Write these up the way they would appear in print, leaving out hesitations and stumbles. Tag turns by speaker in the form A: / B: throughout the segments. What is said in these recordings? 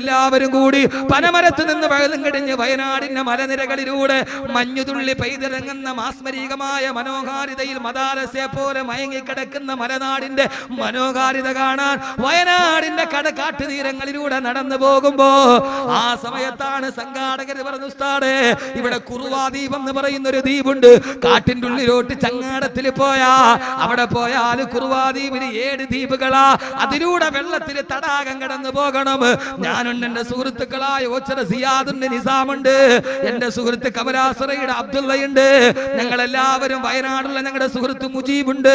A: എല്ലാവരും കൂടി പനമരത്ത് നിന്ന് വയലും കടിഞ്ഞ് വയനാടിന്റെ മലനിരകളിലൂടെ മഞ്ഞുതുള്ളി പെയ്തിറങ്ങുന്ന മാസ്മരികമായ മനോഹാരിതയിൽ മദാരസെ പോലെ മയങ്ങിക്കിടക്കുന്ന മലനാടിന്റെ മനോഹാരിത കാണാൻ വയനാടിന്റെ കാട്ടുതീരങ്ങളിലൂടെ നടന്നു പോകുമ്പോ ആ സമയത്താണ് സംഘാടകർ പറഞ്ഞു, ഉസ്താദേ ഇവിടെ കുറുവാ ദ്വീപ് എന്ന് പറയുന്ന ഒരു ദ്വീപുണ്ട്. കാട്ടിന്റെ ഉള്ളിലോട്ട് ചങ്ങാടത്തിൽ പോയാ അവിടെ പോയാൽ കുറുവാ ദ്വീപിന് 7 ദ്വീപുകളാ. അതിലൂടെ വെള്ളത്തിൽ തടാകം കടന്നു പോകണം. ഞാനുണ്ട്, എന്റെ സുഹൃത്തുക്കളായ ഓച്ചറ സിയാദുണ്ട്, നിസാമുണ്ട്, എന്റെ സുഹൃത്ത് കമലാസറയുടെ അബ്ദുള്ളയുണ്ട്, ഞങ്ങളെല്ലാവരും വയനാടുള്ള ഞങ്ങളുടെ സുഹൃത്ത് മുജീബുണ്ട്,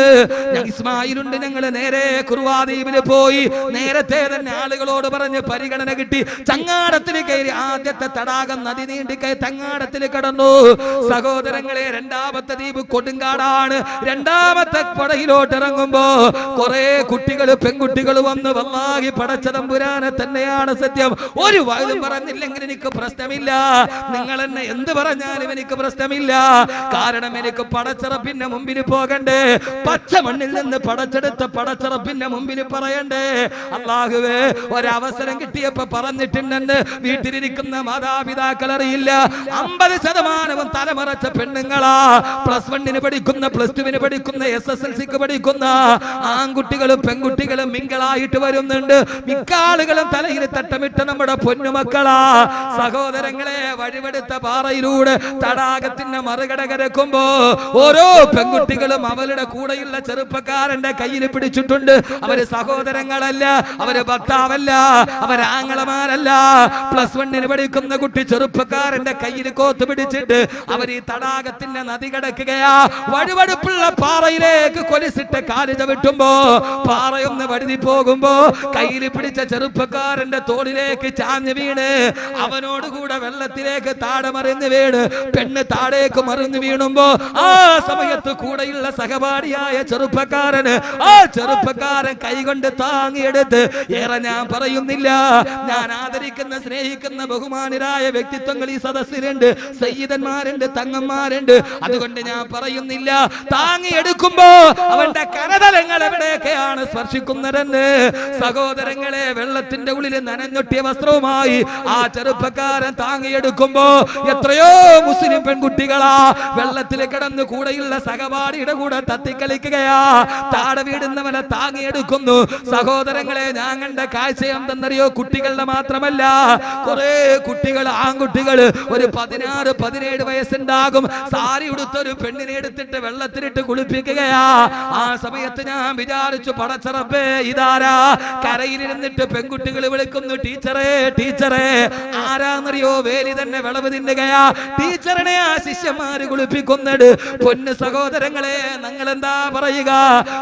A: ഇസ്മായിലുണ്ട്. ഞങ്ങൾ നേരെ കുറുവാ ദ്വീപിൽ പോയി. നേരത്തെ തന്നെ ആളുകളോട് പറഞ്ഞ് പരിഗണന കിട്ടി. ചങ്ങാടത്തിൽ കയറി ആദ്യത്തെ തടാകം നദി നീണ്ടി ചങ്ങാടത്തിൽ കടന്നു. സഹോദരങ്ങളെ, രണ്ടാമത്തെ ദ്വീപ് കൊടുങ്കാടാണ്. രണ്ടാമത്തെ പടയിലോട്ട് ഇറങ്ങുമ്പോ കുറെ കുട്ടികൾ പെൺകുട്ടികൾ വന്ന് വല്ലാഹി പടച്ച തമ്പുരാനെ തന്നെയാണ് സത്യം. ഒരു വായും പറഞ്ഞില്ലെങ്കിൽ എനിക്ക് പ്രശ്നമില്ല, നിങ്ങൾ എന്നെ എന്ത് പറഞ്ഞാലും എനിക്ക് പ്രശ്നമില്ല. കാരണം എനിക്ക് പടച്ചറപ്പിന്റെ മുമ്പിൽ പോകണ്ടേ, പച്ച മണ്ണിൽ നിന്ന് പടച്ചെടുത്ത പടച്ചറപ്പിന്റെ മുമ്പിൽ പറയണ്ടേ. അല്ലാഹുവേ, ഒരവസരം കിട്ടിയപ്പോ പറഞ്ഞിട്ടുണ്ടെന്ന് വീട്ടിലിരിക്കുന്ന മാതാപിതാക്കൾ അറിയില്ല. 50% തലമറച്ച പെണ്ണുങ്ങളാ. +1 പഠിക്കുന്ന, +2 പഠിക്കുന്ന, SSLCക്ക് പഠിക്കുന്ന ആൺകുട്ടികളും പെൺകുട്ടികളും മിങ്കളായിട്ട് വരുന്നുണ്ട്. മിക്കാളുകളും തലയിൽ തട്ടമിട്ട നമ്മുടെ പൊന്നുമക്കളാ. സഹോദരങ്ങളെ, വഴിവെടുത്ത പാറയിലൂടെ തടാകത്തിന്റെ മറുകട കരക്കുമ്പോ ഓരോ പെൺകുട്ടികളും അവരുടെ കൂടെയുള്ള ചെറുപ്പക്കാരന്റെ കയ്യിൽ പിടിച്ചിട്ടുണ്ട്. അവര് സഹോദരങ്ങളല്ല, അവര് ഭർത്താവല്ല, അവരാങ്ങളമാരല്ല. +1 പഠിക്കുന്ന കുട്ടി ചെറുപ്പക്കാരന്റെ കയ്യിൽ കോത്ത് പിടിച്ചിട്ട് അവർ ഈ തടാകത്തിന്റെ നദി കടക്കുകയാ. വഴുവഴുപ്പുള്ള പാറയിലേക്ക് കൊലിസിട്ട് കാല് ചവിട്ടുമ്പോ പാറയൊന്ന് വഴുതി പോകുമ്പോ കയ്യിൽ പിടിച്ച ചെറുപ്പക്കാരന്റെ തോളിലേക്ക് ചാഞ്ഞു വീണ് അവനോടുകൂടെ വെള്ളത്തിലേക്ക് താഴെ മറിഞ്ഞു വീണ് പെണ്ണ് താഴേക്ക് മറിഞ്ഞു വീണുമ്പോ ആ സമയത്ത് കൂടെയുള്ള സഹപാഠിയായ ചെറുപ്പക്കാരന് ആ ചെറുപ്പക്കാരൻ കൈകൊണ്ട് താങ്ങിയെടുത്ത്, ഏറെ ഞാൻ പറയുന്നില്ല, ഞാൻ ആദരിക്കുന്ന സ്നേഹിക്കുന്ന ബഹുമാനരായ വ്യക്തിത്വങ്ങൾ ഈ സദസ്സിലുണ്ട്, സയ്യിദന്മാരുണ്ട്, തങ്ങന്മാരുണ്ട്. അതുകൊണ്ട് ഞാൻ പറയുന്നില്ല, താങ്ങിയെടുക്കുമ്പോ അവന്റെ കരതലങ്ങൾ എവിടെയൊക്കെയാണ് സ്പർശിക്കുന്നതെന്ന്. സഹോദരങ്ങളെ, വെള്ളത്തിന്റെ ഉള്ളിൽ നനഞ്ഞൊട്ടിയ വസ്ത്രവുമായി ആ ചെറുപ്പക്കാരൻ താങ്ങിയെടുക്കുമ്പോ എത്രയോ മുസ്ലിം പെൺകുട്ടികളാ വെള്ളത്തിൽ കിടന്ന് കൂടെയുള്ള സഹപാഠിയുടെ കൂടെ തത്തിക്കളിക്കുകയാ. താഴെ വീടുന്നവനെ താങ്ങിയെടുക്കുന്നു. സഹോദരങ്ങളെ, ഞാൻ കണ്ട കാഴ്ച എന്തെന്നറിയോ? കുട്ടികളുടെ മാത്രമല്ല, കുറെ കുട്ടികൾ, ആൺകുട്ടികൾ, ഒരു 16-17 വയസ്സുണ്ടാകും, സാരി ഉടുത്തൊരു പെണ്ണിനെ എടുത്തിട്ട് വെള്ളത്തിലിട്ട് കുളിപ്പിക്കുകയാ. ആ സമയത്ത് ഞാൻ വിചാരിച്ചു, പടച്ചറപ്പേ, ഇതാരാ? കരയിലിരുന്നിട്ട് പെൺകുട്ടികൾ വിളിക്കുന്നു, ടീച്ചറേ, ടീച്ചറേ. ആരാന്നറിയോ? വേലി തന്നെ വിളവ് തിന്നുകയാ. ടീച്ചറിനെ ആ ശിഷ്യന്മാര് കുളിപ്പിക്കുന്നത്. പൊന്ന് സഹോദരങ്ങളെ, നിങ്ങൾ എന്താ പറയുക?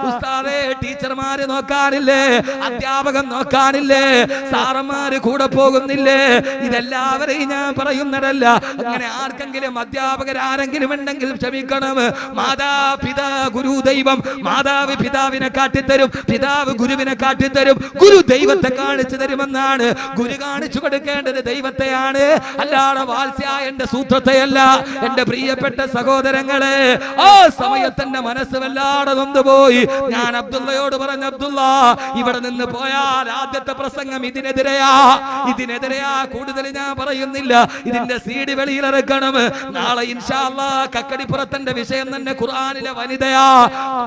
A: ഉസ്താദേ, ടീച്ചർമാര് നോക്കാനില്ലേ? അധ്യാപകൻ നോക്കാനില്ലേ? സാറന്മാര് കൂടെ പോകുന്നില്ലേ? ഇതെല്ലാവരെയും ഞാൻ പറയുന്നതല്ല. അങ്ങനെ ആർക്കെങ്കിലും അധ്യാപകരാരെങ്കിലും ഉണ്ടെങ്കിൽ ക്ഷമിക്കണം. മാതാപിതാ ഗുരു ദൈവം. മാതാവ് പിതാവിനെ കാട്ടിത്തരും, പിതാവ് ഗുരുവിനെ കാട്ടിത്തരും, ഗുരു ദൈവത്തെ കാണിച്ചു തരുമെന്നാണ്. ഗുരു കാണിച്ചു കൊടുക്കേണ്ടത് ദൈവത്തെയാണ്, അല്ലാതെ വാത്സ്യായ എന്റെ സൂത്രത്തെയല്ല. എന്റെ പ്രിയപ്പെട്ട സഹോദരങ്ങളെ, ആ സമയത്ത് എന്റെ മനസ്സ് വല്ലാതെ നൊന്നുപോയി. ഞാൻ അബ്ദുള്ളയോട് പറഞ്ഞു, അബ്ദുള്ള, ഇവിടെ നിന്ന് പോയാൽ ആദ്യത്തെ പ്രസംഗം ഇതിനെതിരെയാ. കൂടുതൽ ഞാൻ പറയുന്നില്ല. ഇതിന്റെ CD വെളിയിലിറക്കണം. നാളെ ഇൻഷാ അല്ലാഹ് കക്കടിപ്പുറത്തിന്റെ വിഷയം തന്നെ ഖുർആനിലെ വനിതയാ.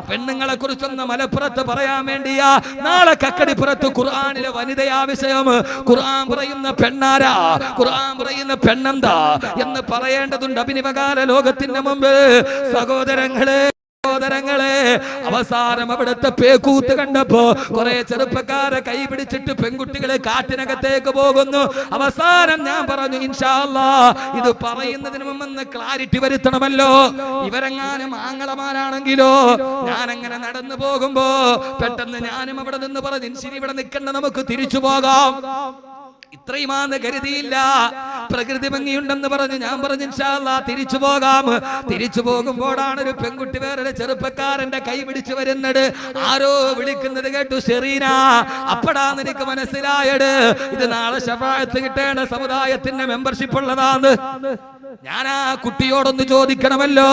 A: പെണ്ണുങ്ങളെ കുറിച്ചൊന്ന് മലപ്പുറത്ത് പറയാൻ വേണ്ടിയാ നാളെ കക്കടിപ്പുറത്ത് ഖുർആനിലെ വനിതയാ വിഷയം. ഖുർആൻ പറയുന്ന പെണ്ണാരാ, ഖുർആൻ പറയുന്ന പെണ്ണെന്താ എന്ന് പറയേണ്ടതുണ്ട് അഭിനിവകാല ലോകത്തിന്റെ മുമ്പ്. സഹോദരങ്ങളെ, അവസാനം അവിടുത്തെ പേക്കൂത്ത് കണ്ടപ്പോ കുറെ ചെറുപ്പക്കാരെ കൈ പിടിച്ചിട്ട് പെൺകുട്ടികളെ കാട്ടിനകത്തേക്ക് പോകുന്നു. അവസാനം ഞാൻ പറഞ്ഞു, ഇൻഷാ അല്ലാഹ് ഇത് പറയുന്നതിന് മുമ്പ് ക്ലാരിറ്റി വരുത്തണമല്ലോ. ഇവരെങ്ങാനും ആങ്ങളമാരാണെങ്കിലോ? ഞാൻ അങ്ങനെ നടന്നു പോകുമ്പോ പെട്ടെന്ന് ഞാനും അവിടെ നിന്ന് പറഞ്ഞു, ശരി, ഇവിടെ നിൽക്കണ്ട, നമുക്ക് തിരിച്ചു പോകാം. ഇത്രയുമാന്ന് കരുതിയില്ല. പ്രകൃതി ഭംഗിയുണ്ടെന്ന് പറഞ്ഞു. ഞാൻ പറഞ്ഞു, ഇൻഷാ അല്ലാഹ് തിരിച്ചു പോകാം. തിരിച്ചു പോകുമ്പോഴാണ് ഒരു പെൺകുട്ടി വേറെ ചെറുപ്പക്കാരന്റെ കൈ പിടിച്ചു വരുന്നത്. ആരോ വിളിക്കുന്നത് കേട്ടു, ഷെറീന. അപ്പടാന്ന് എനിക്ക് മനസ്സിലായത് ഇത് നാളെ ശഫാഅത്ത് കിട്ടേണ്ട സമുദായത്തിന്റെ മെമ്പർഷിപ്പ് ഉള്ളതാണ്. ഞാൻ ആ കുട്ടിയോടൊന്ന് ചോദിക്കണമല്ലോ.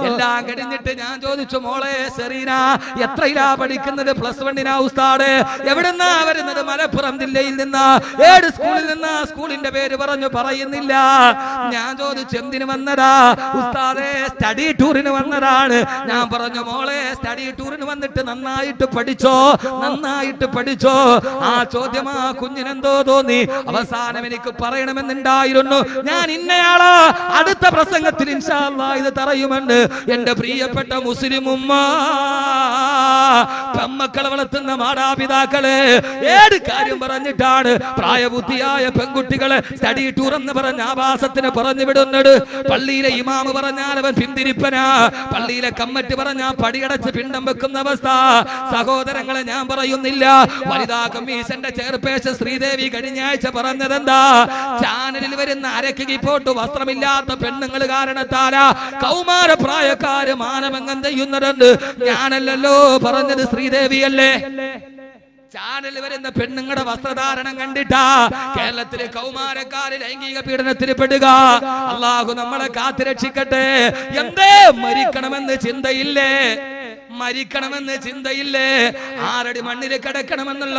A: എല്ലാം കഴിഞ്ഞിട്ട് ഞാൻ ചോദിച്ചു, മോളെ സെറീന എത്രയിലാ പഠിക്കുന്നത്? +1 ഉസ്താദ്. എവിടുന്നാ വരുന്നത്? മലപ്പുറം ജില്ലയിൽ നിന്നാ. ഏത് സ്കൂളിൽ നിന്നാ? സ്കൂളിന്റെ പേര് പറയുന്നില്ല. ഞാൻ ചോദിച്ചു, എന്തിനു വന്നതാ? ഉസ്താദേ, സ്റ്റഡി ടൂറിന് വന്നതാണ്. ഞാൻ പറഞ്ഞു, മോളെ സ്റ്റഡി ടൂറിന് വന്നിട്ട് നന്നായിട്ട് പഠിച്ചോ? ആ ചോദ്യം ആ കുഞ്ഞിനെന്തോ തോന്നി. അവസാനം എനിക്ക് പറയണമെന്നുണ്ടായിരുന്നു, ഞാൻ ഇന്നയാളാ, അടുത്ത പ്രസംഗത്തിൽ ഇൻഷാ അല്ലാഹ് ഇത് പറയുമെന്ന്. എന്റെ പ്രിയപ്പെട്ട മുസ്ലിം ഉമ്മ, പെമ്മക്കളെ വളർത്തുന്ന മാതാപിതാക്കളെ, ഏത് കാര്യം പറഞ്ഞിട്ടാണ് പ്രായബുദ്ധിയായ പെൺകുട്ടികളെ സ്റ്റഡി ടൂർ എന്ന് പറഞ്ഞ ആവാസത്തിന് പറഞ്ഞു വിടുന്നത്? പള്ളിയിലെ ഇമാമ് പറഞ്ഞാൽ അവൻ പിന്തിരിപ്പനാ, പള്ളിയിലെ കമ്മിറ്റി പറഞ്ഞാൽ പടിയടച്ച് പിണ്ടം വെക്കുന്ന അവസ്ഥ. സഹോദരങ്ങളെ, ഞാൻ പറയുന്നില്ല. വനിതാ കമ്മീഷന്റെ ചെയർപേഴ്സൺ ശ്രീദേവി കഴിഞ്ഞ ആഴ്ച പറഞ്ഞതെന്താ? ചാനലിൽ വരുന്ന അരക്കി പോട്ട് വസ്ത്രമില്ലാത്ത പെണ്ണുങ്ങൾ കാരണത്താലാ കൗമാര പ്രായക്കാര് മാനഭംഗം ചെയ്യുന്നതുണ്ട്. ഞാനല്ലല്ലോ പറഞ്ഞത്, ശ്രീദേവിയല്ലേ. ചാനൽ വരുന്ന പെണ്ണുങ്ങളുടെ വസ്ത്രധാരണം കണ്ടിട്ടാ കേരളത്തിലെ കൗമാരക്കാര് ലൈംഗിക പീഡനത്തിന് പെടുക. അള്ളാഹു നമ്മളെ കാത്തുരക്ഷിക്കട്ടെ. എന്തേ മരിക്കണമെന്ന് ചിന്തയില്ലേ? 6 അടി മണ്ണിൽ കിടക്കണമെന്നുള്ള